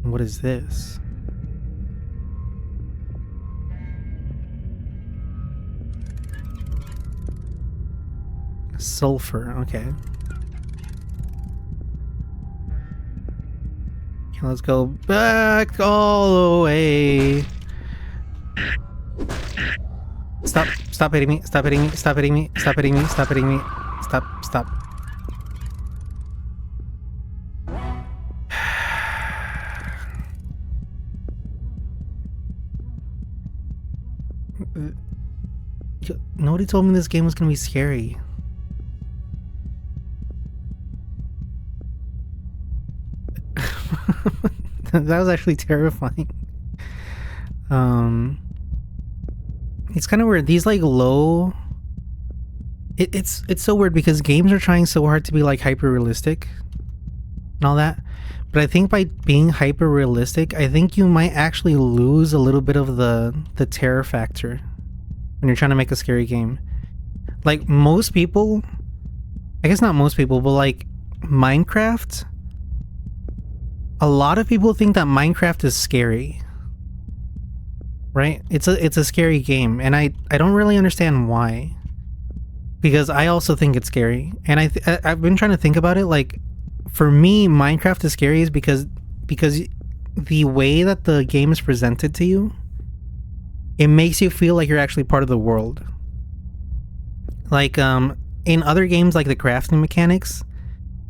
What is this? Sulfur, okay. Okay, let's go back all the way. Stop hitting me, stop hitting me, stop hitting me, stop hitting me, stop hitting me. Stop. Nobody told me this game was gonna be scary. That was actually terrifying. It's kind of weird. These like low. It's so weird because games are trying so hard to be like hyper realistic and all that. But I think by being hyper realistic, I think you might actually lose a little bit of the terror factor when you're trying to make a scary game. Like most people, I guess not most people, but like Minecraft, a lot of people think that Minecraft is scary. Right? It's a scary game, and I don't really understand why. Because I also think it's scary, and I've been trying to think about it. Like, for me, Minecraft is scary is because the way that the game is presented to you, it makes you feel like you're actually part of the world. Like in other games, like the crafting mechanics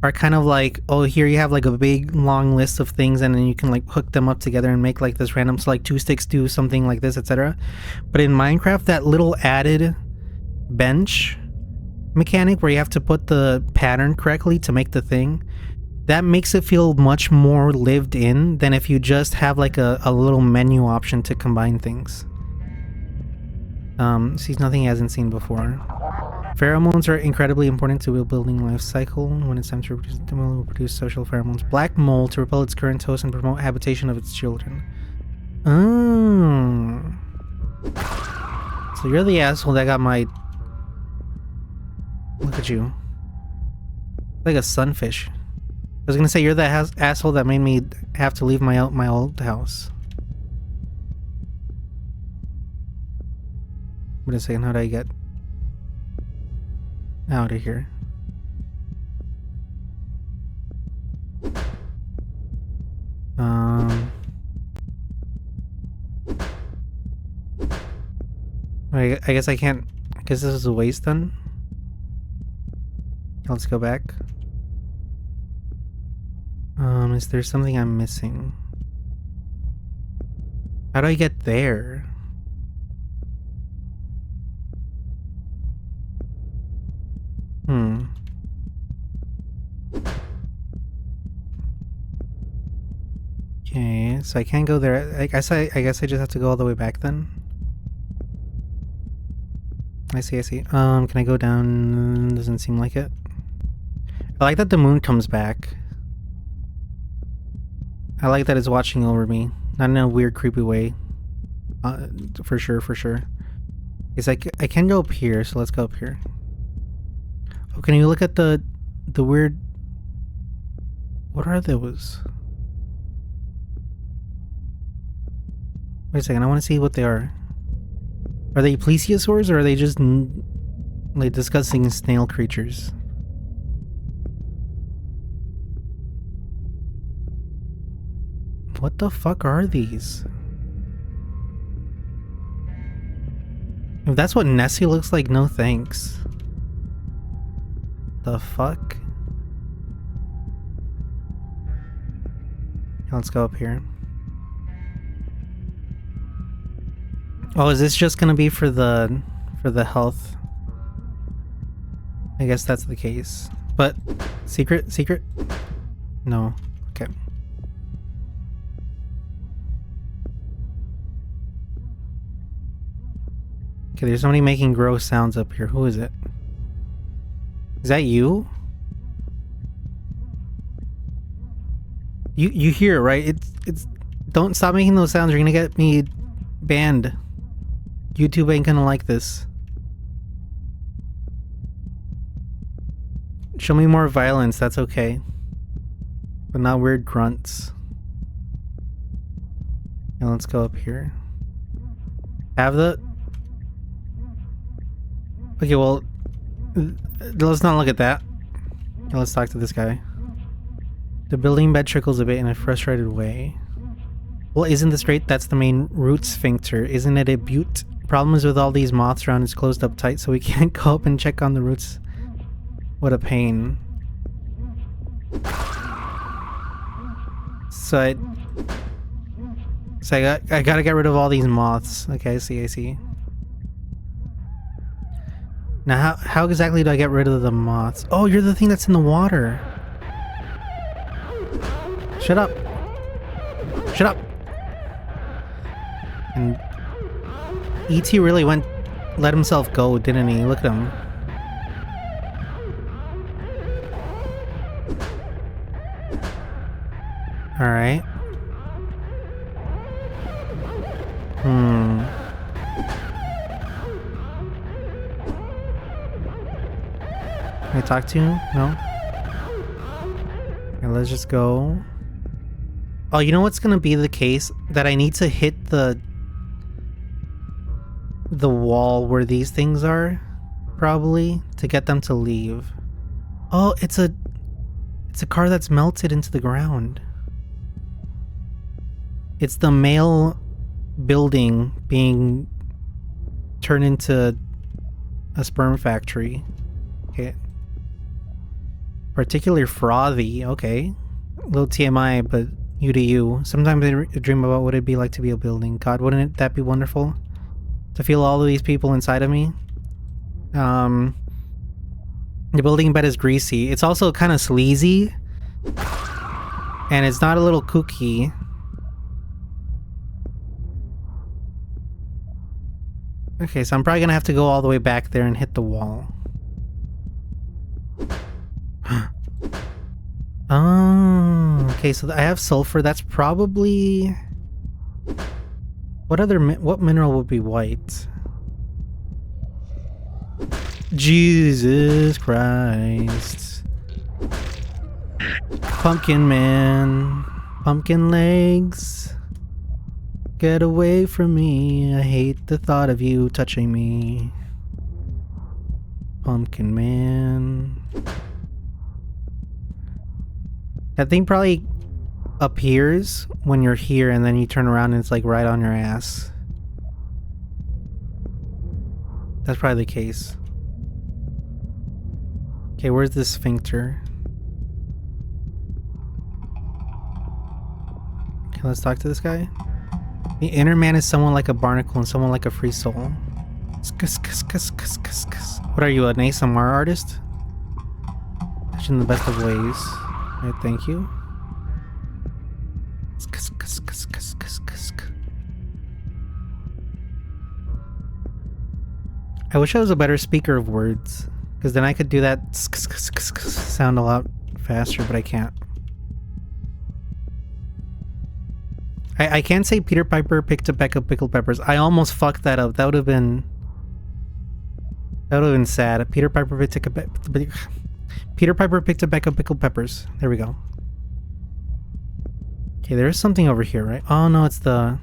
are kind of like, oh, here you have like a big long list of things, and then you can like hook them up together and make like this random, so like 2 sticks do something like this, etc. But in Minecraft, that little added bench mechanic where you have to put the pattern correctly to make the thing, that makes it feel much more lived in than if you just have like a little menu option to combine things. Sees nothing he hasn't seen before. Pheromones are incredibly important to a building life cycle. When it's time to reproduce, the mole will produce social pheromones. Black mole to repel its current host and promote habitation of its children. Oh. So you're the asshole that got my... Look at you. Like a sunfish. I was gonna say you're the asshole that made me have to leave my old house. Wait a second, how do I get out of here? I guess I can't. I guess this is a waste then. Let's go back. Is there something I'm missing? How do I get there? Okay, so I can't go there. I guess I just have to go all the way back then. I see. Can I go down? Doesn't seem like it. I like that the moon comes back. I like that it's watching over me. Not in a weird, creepy way. For sure. It's like, I can go up here, so let's go up here. Oh, can you look at the weird... What are those? Wait a second, I want to see what they are. Are they plesiosaurs, or are they just like disgusting snail creatures? What the fuck are these? If that's what Nessie looks like, no thanks. The fuck? Let's go up here. Oh, is this just gonna be for the health? I guess that's the case. But secret? No. Okay. Okay, there's somebody making gross sounds up here. Who is it? Is that you? You hear it, right? It's don't stop making those sounds. You're gonna get me banned. YouTube ain't gonna like this. Show me more violence, that's okay. But not weird grunts. And let's go up here. Have the... Okay, well... Let's not look at that. Let's talk to this guy. The building bed trickles a bit in a frustrated way. Well, isn't this great? That's the main root sphincter. Isn't it a beaut? Problems with all these moths around is closed up tight, so we can't go up and check on the roots. What a pain. So I gotta get rid of all these moths. Okay, I see. Now how exactly do I get rid of the moths? Oh, you're the thing that's in the water. Shut up. Shut up. And E.T. really let himself go, didn't he? Look at him. Alright. Can I talk to you? No? Okay, let's just go. Oh, you know what's gonna be the case? That I need to hit the wall where these things are, probably, to get them to leave. Oh, it's a car that's melted into the ground. It's the male building being turned into a sperm factory. Okay. Particularly frothy, okay. A little TMI, but you to you. Sometimes I dream about what it'd be like to be a building. God, wouldn't that be wonderful? To feel all of these people inside of me. The building bed is greasy. It's also kind of sleazy. And it's not a little kooky. Okay, so I'm probably gonna have to go all the way back there and hit the wall. Oh, okay, so I have sulfur. That's probably... What mineral would be white? Jesus Christ. Pumpkin man. Pumpkin legs. Get away from me. I hate the thought of you touching me. Pumpkin man. That thing probably appears when you're here and then you turn around and it's like right on your ass. That's probably the case. Okay, where's this sphincter? Okay, let's talk to this guy. The inner man is someone like a barnacle and someone like a free soul. What are you, an ASMR artist? In the best of ways. Right, thank you. I wish I was a better speaker of words, because then I could do that sound a lot faster, but I can't. I can't say Peter Piper picked a peck of pickled peppers. I almost fucked that up. That would have been sad. Peter Piper picked a peck of pickled peppers. There we go. Okay, there's something over here, right? Oh no, it's the...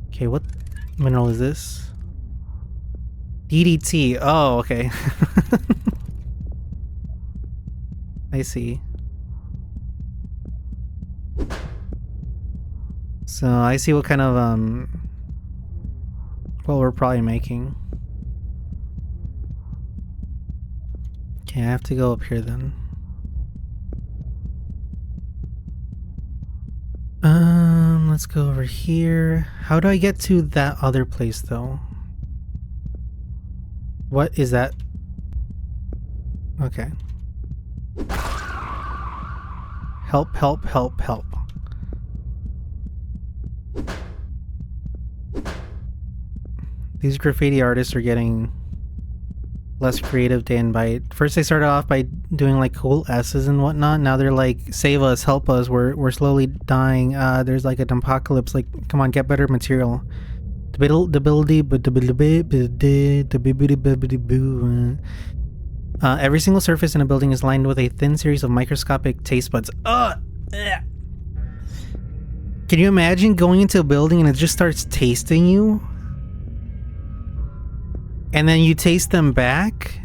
Okay, what mineral is this? DDT. Oh, okay. I see. So I see what kind of what we're probably making. Okay, I have to go up here then. Let's go over here. How do I get to that other place though? What is that? Okay. Help, help, help, help. These graffiti artists are getting less creative day and by. First they started off by doing like cool S's and whatnot. Now they're like, save us, help us, we're slowly dying. There's like an apocalypse, like come on, get better material. Every single surface in a building is lined with a thin series of microscopic taste buds. Can you imagine going into a building and it just starts tasting you? And then you taste them back?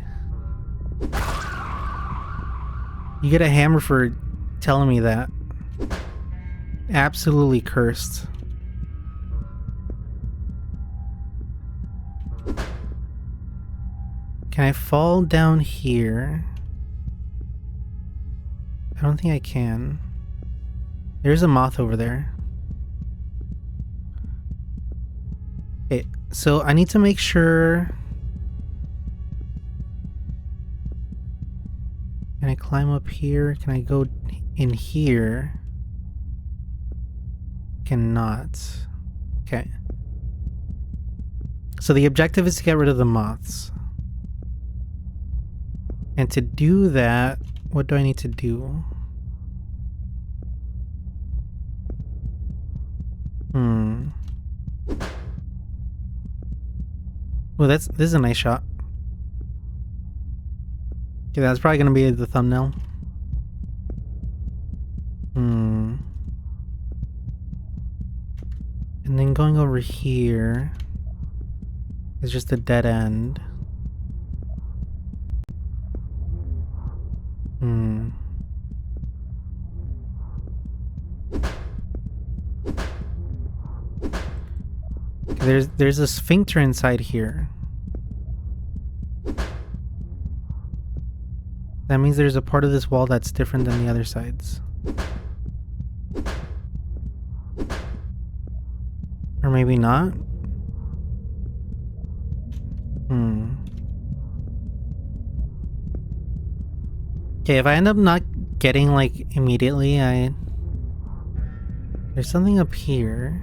You get a hammer for telling me that. Absolutely cursed. Can I fall down here? I don't think I can. There's a moth over there. Okay, so I need to make sure... Can I climb up here? Can I go in here? Cannot. Okay. So the objective is to get rid of the moths. And to do that, what do I need to do? Well, this is a nice shot. Okay, that's probably gonna be the thumbnail. And then going over here is just a dead end. Okay, there's a sphincter inside here. That means there's a part of this wall that's different than the other sides. Or maybe not? Okay, if I end up not getting, like, immediately, there's something up here.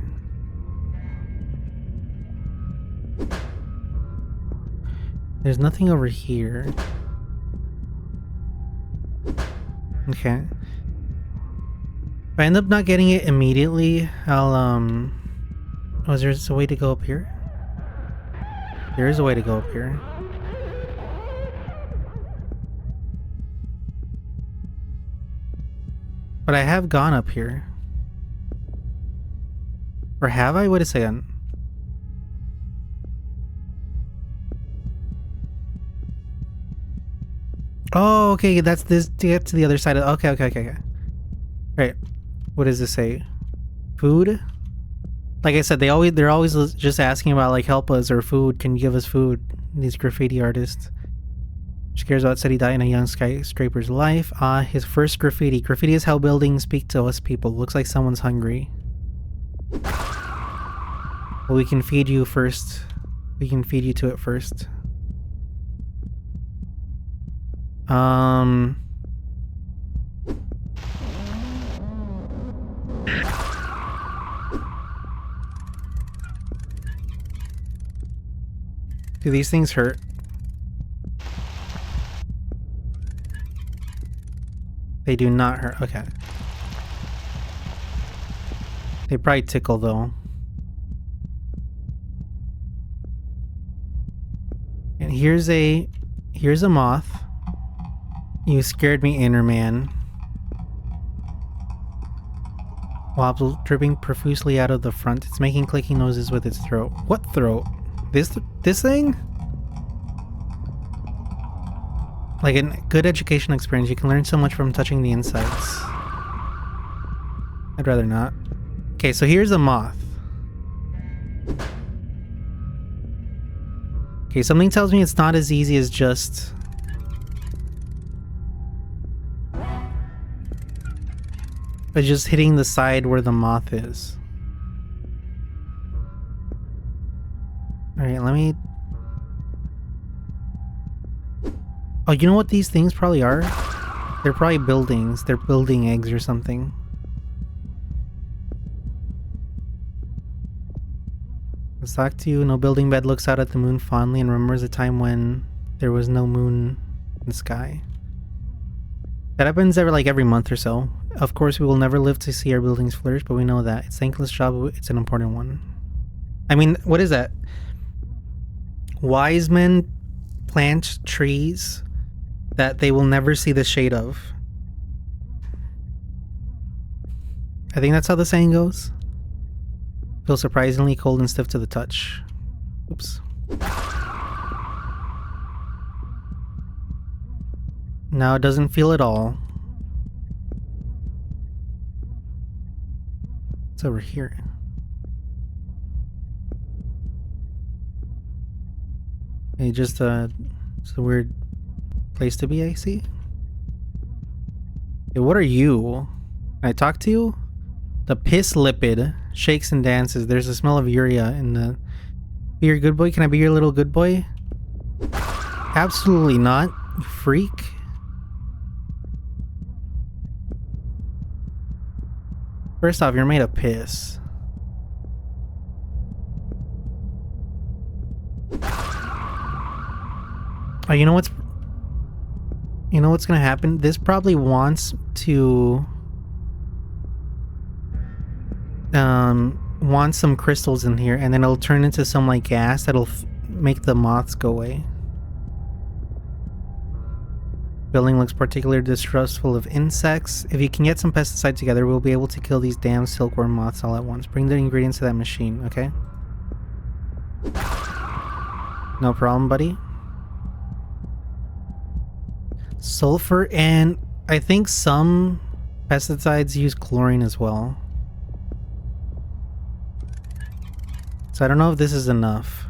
There's nothing over here. Okay. If I end up not getting it immediately, I'll, Oh, is there a way to go up here? There is a way to go up here. But I have gone up here. Or have I? Wait a second. Oh, okay, that's this to get to the other side of... Okay. Right. What does this say? Food? Like I said, they're always just asking about, like, help us or food. Can you give us food? These graffiti artists. She cares about said he died in a young skyscraper's life. His first graffiti. Graffiti is how buildings speak to us people. Looks like someone's hungry. Well, we can feed you first. We can feed you to it first. Do these things hurt? They do not hurt. Okay. They probably tickle though. And here's a moth. You scared me, Innerman. Wobble dripping profusely out of the front. It's making clicking noises with its throat. What throat? This thing? Like a good education experience, you can learn so much from touching the insides. I'd rather not. Okay, so here's a moth. Okay, something tells me it's not as easy as just... But just hitting the side where the moth is. Alright, let me... Oh, you know what these things probably are? They're probably buildings. They're building eggs or something. Let's talk to you. No building bed looks out at the moon fondly and remembers a time when there was no moon in the sky. That happens every month or so. Of course, we will never live to see our buildings flourish, but we know that. It's a thankless job, it's an important one. I mean, what is that? Wise men plant trees that they will never see the shade of. I think that's how the saying goes. Feels surprisingly cold and stiff to the touch. Oops. Now it doesn't feel at all. It's over here. Hey, just it's a weird place to be, I see. Hey, what are you? Can I talk to you? The piss lipid shakes and dances. There's a smell of urea in the... Be your good boy? Can I be your little good boy? Absolutely not, you freak. First off, you're made of piss. Oh, you know what's gonna happen? This probably wants to want some crystals in here, and then it'll turn into some like gas that'll make the moths go away. Building looks particularly distrustful of insects. If you can get some pesticide together, we'll be able to kill these damn silkworm moths all at once. Bring the ingredients to that machine, okay? No problem, buddy. Sulfur, and I think some pesticides use chlorine as well. So I don't know if this is enough.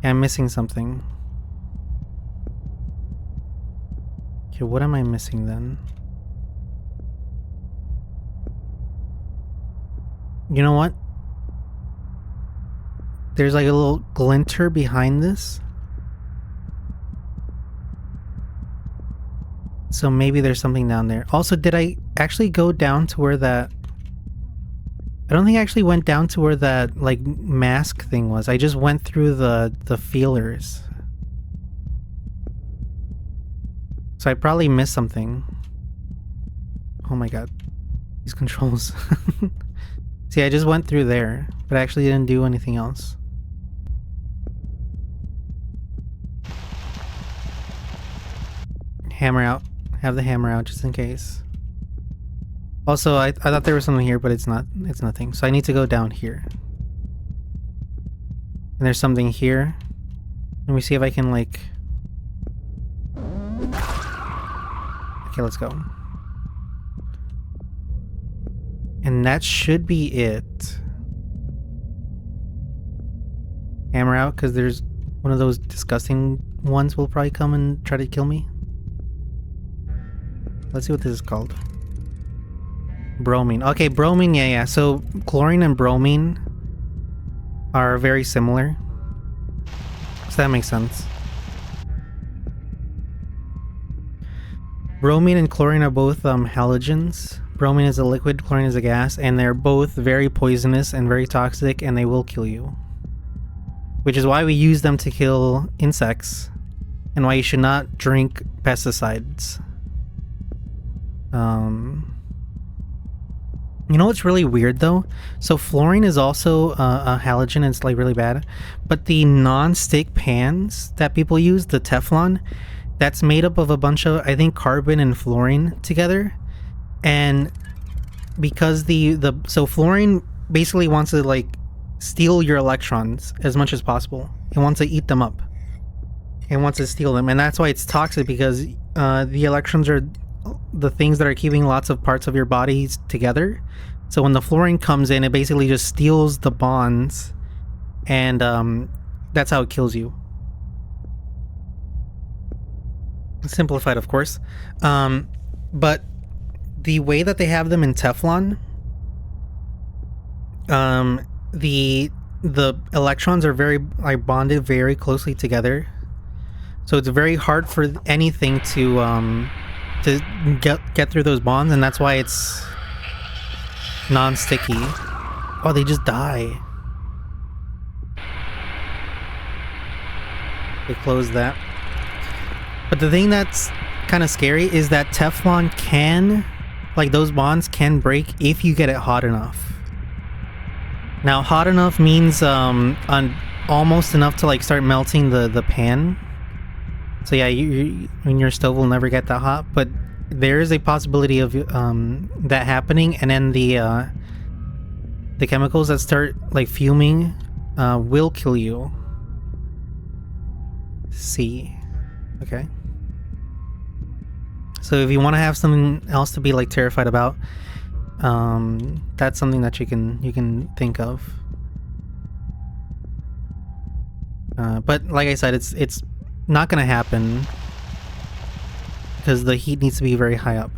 Yeah, I'm missing something. Okay, what am I missing then? You know what? There's like a little glinter behind this. So maybe there's something down there. Also, did I actually go down to where that... I don't think I actually went down to where that, like, mask thing was. I just went through the feelers. So I probably missed something. Oh my god. These controls. See, I just went through there, but I actually didn't do anything else. Hammer out. Have the hammer out just in case. Also, I thought there was something here, but it's not. It's nothing. So I need to go down here. And there's something here. Let me see if I can, like... Okay, let's go. And that should be it. Hammer out, because there's one of those disgusting ones will probably come and try to kill me. Let's see what this is called. Bromine. Okay, bromine, yeah. So chlorine and bromine are very similar. So that makes sense. Bromine and chlorine are both halogens. Bromine is a liquid, chlorine is a gas, and they're both very poisonous and very toxic, and they will kill you. Which is why we use them to kill insects, and why you should not drink pesticides. You know what's really weird though? So fluorine is also a halogen, and it's like really bad. But the non-stick pans that people use, the Teflon, that's made up of a bunch of, I think, carbon and fluorine together. And because so fluorine basically wants to like steal your electrons as much as possible. It wants to eat them up. It wants to steal them, and that's why it's toxic, because the electrons are the things that are keeping lots of parts of your bodies together. So when the fluorine comes in, it basically just steals the bonds, and that's how it kills you. Simplified, of course. But the way that they have them in Teflon, the electrons are very bonded very closely together, so it's very hard for anything to get through those bonds, and that's why it's non-sticky. Oh, they just die. They close that. But the thing that's kind of scary is that Teflon can, like, those bonds can break if you get it hot enough. Now, hot enough means almost enough to like start melting the pan. So yeah, your stove will never get that hot, but there is a possibility of that happening, and then the chemicals that start like fuming will kill you. C. Okay. So if you want to have something else to be like terrified about, that's something that you can think of. But like I said, it's not gonna happen because the heat needs to be very high up.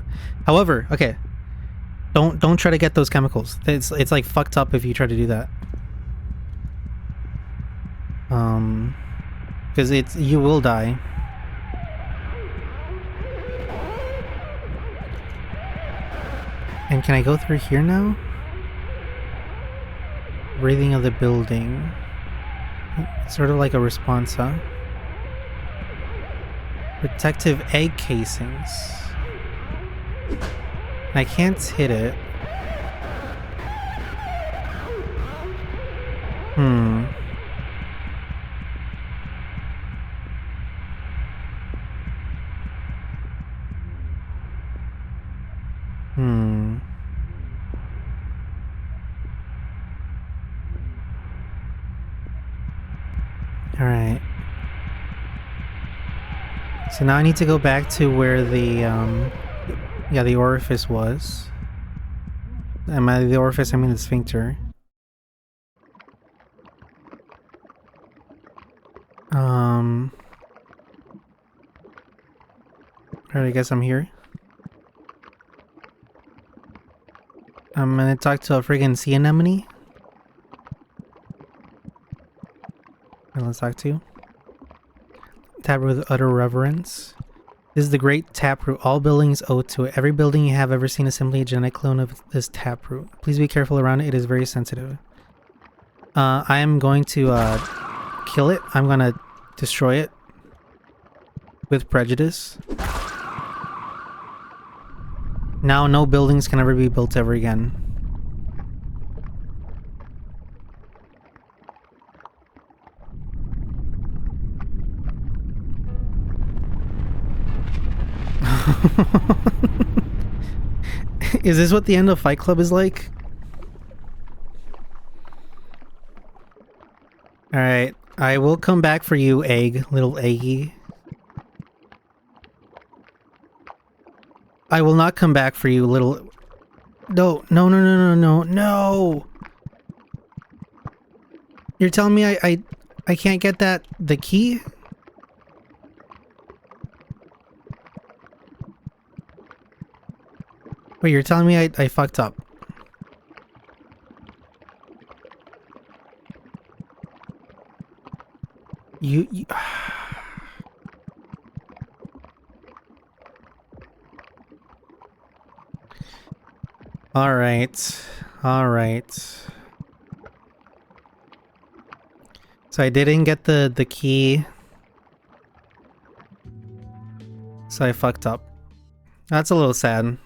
However, okay, don't try to get those chemicals. It's like fucked up if you try to do that. Because you will die. And can I go through here now? Breathing of the building. It's sort of like a response, huh? Protective egg casings. I can't hit it. Hmm. Alright. So now I need to go back to where the orifice was. And by the orifice, I mean the sphincter. Alright, I guess I'm here. I'm gonna talk to a friggin' sea anemone. Let's talk to you. Taproot with utter reverence. This is the great taproot. All buildings owe to it. Every building you have ever seen is simply a genetic clone of this taproot. Please be careful around it. It is very sensitive. I am going to kill it. I'm gonna destroy it with prejudice. Now no buildings can ever be built ever again. Is this what the end of Fight Club is like? Alright, I will come back for you, egg, little eggy. I will not come back for you, little... No, no, no, no, no, no, no! You're telling me I can't get the key? Wait, you're telling me I fucked up? You... Alright. Alright. So I didn't get the key. So I fucked up. That's a little sad.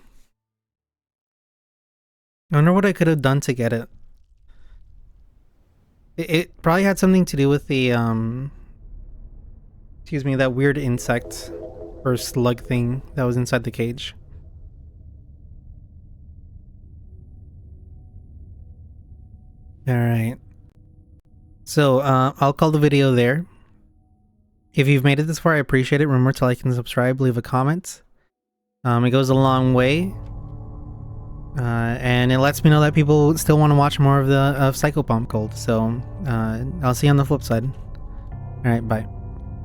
I wonder what I could have done to get it. It probably had something to do with the, excuse me, that weird insect or slug thing that was inside the cage. Alright. So, I'll call the video there. If you've made it this far, I appreciate it. Remember to like and subscribe, leave a comment. It goes a long way. And it lets me know that people still want to watch more of Psychopomp Gold. So, I'll see you on the flip side. Alright, bye.